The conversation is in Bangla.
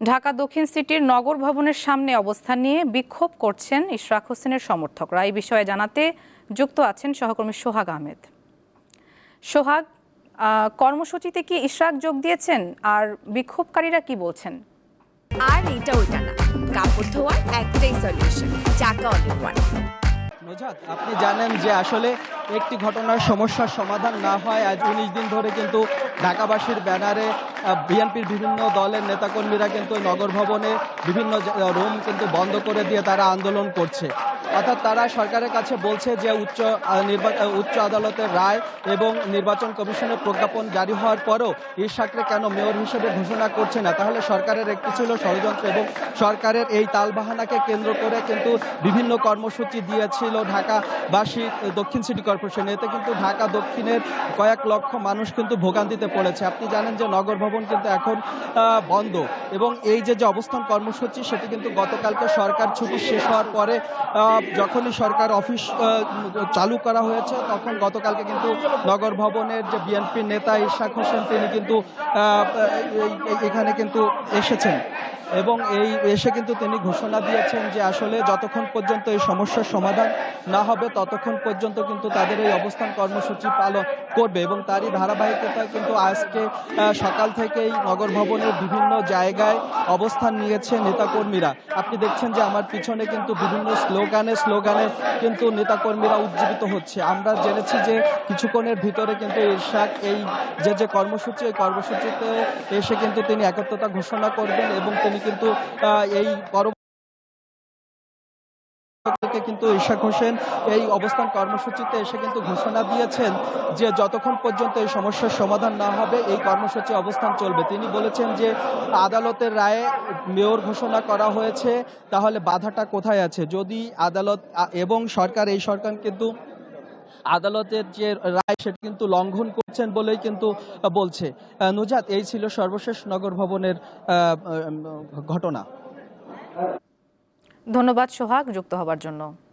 ঢাকা দক্ষিণ সিটির নগর ভবনের সামনে অবস্থান নিয়ে বিক্ষোভ করছেন ইশরাক হোসেনের সমর্থকরা। এই বিষয়ে জানাতে যুক্ত আছেন সহকর্মী সোহাগ আহমেদ। সোহাগ, কর্মসূচিতে কি ইশরাক যোগ দিয়েছেন, আর বিক্ষোভকারীরা কি বলছেন? আর এটা ওইটা না, কাপড় ধোয়ার একটাই সলিউশন, চাকা অল ইন ওয়ান। নুজাত, আপনি জানেন যে আসলে একটি ঘটনার সমস্যার সমাধান না হয় আজ 19 দিন ধরে কিন্তু ঢাকাবাসীর ব্যানারে বিএনপির বিভিন্ন দলের নেতাকর্মীরা কিন্তু নগর ভবনে বিভিন্ন রুম কিন্তু বন্ধ করে দিয়ে তারা আন্দোলন করছে। অর্থাৎ তারা সরকারের কাছে বলছে যে উচ্চ আদালতের রায় এবং নির্বাচন কমিশনের প্রজ্ঞাপন জারি হওয়ার পরও ইশরাককে কেন মেয়র হিসেবে ঘোষণা করছে না। তাহলে সরকারের একটি ছিল ষড়যন্ত্র এবং সরকারের এই তালবাহানাকে কেন্দ্র করে কিন্তু বিভিন্ন কর্মসূচি দিয়েছিল ঢাকাবাসী দক্ষিণ সিটি কর্পোরেশন। এতে কিন্তু ঢাকা দক্ষিণের কয়েক লক্ষ মানুষ কিন্তু ভোগান্তিতে পড়েছে। আপনি জানেন যে নগর ভবন কিন্তু এখন বন্ধ এবং এই যে অবস্থান কর্মসূচি সেটি কিন্তু গতকালকে সরকার ছুটি শেষ হওয়ার পরে যখনই সরকার অফিস চালু করা হয়েছে তখন গতকালকে কিন্তু নগর ভবনের যে বিএনপির নেতা ইশরাক হোসেন তিনি কিন্তু এখানে কিন্তু এসেছেন এবং এসে কিন্তু তিনি ঘোষণা দিয়েছেন যে আসলে যতক্ষণ পর্যন্ত এই সমস্যার সমাধান না হবে ততক্ষণ পর্যন্ত কিন্তু তাদের এই অবস্থান কর্মসূচি পালন করবে। এবং তারই ধারাবাহিকতায় কিন্তু আজকে সকাল থেকেই নগর ভবনের বিভিন্ন জায়গায় অবস্থান নিয়েছে নেতাকর্মীরা। আপনি দেখছেন যে আমার পিছনে কিন্তু বিভিন্ন স্লোগানে কিন্তু নেতাকর্মীরা উজ্জীবিত হচ্ছে। আমরা জেনেছি যে কিছুক্ষণের ভিতরে কিন্তু ইশরাক এই যে কর্মসূচি এই কর্মসূচিতে এসে কিন্তু তিনি একত্রতা ঘোষণা করবেন এবং তিনি কিন্তু এই কিন্তু ইশরাক হোসেন এই অবস্থান কর্মসূচিতে এসে কিন্তু ঘোষণা দিয়েছেন যে যতক্ষণ পর্যন্ত এই সমস্যার সমাধান না হবে এই কর্মসূচি অবস্থান চলবে। তিনি বলেছেন যে আদালতের রায়ে মেয়র ঘোষণা করা হয়েছে, তাহলে বাধাটা কোথায় আছে? যদি আদালত এবং এই সরকার কিন্তু আদালতের যে রায় সেটা কিন্তু লঙ্ঘন করছেন বলেই কিন্তু বলছে। নুজাত, এই ছিল সর্বশেষ নগর ভবনের ঘটনা। ধন্যবাদ সোহাগ, যুক্ত হবার জন্য।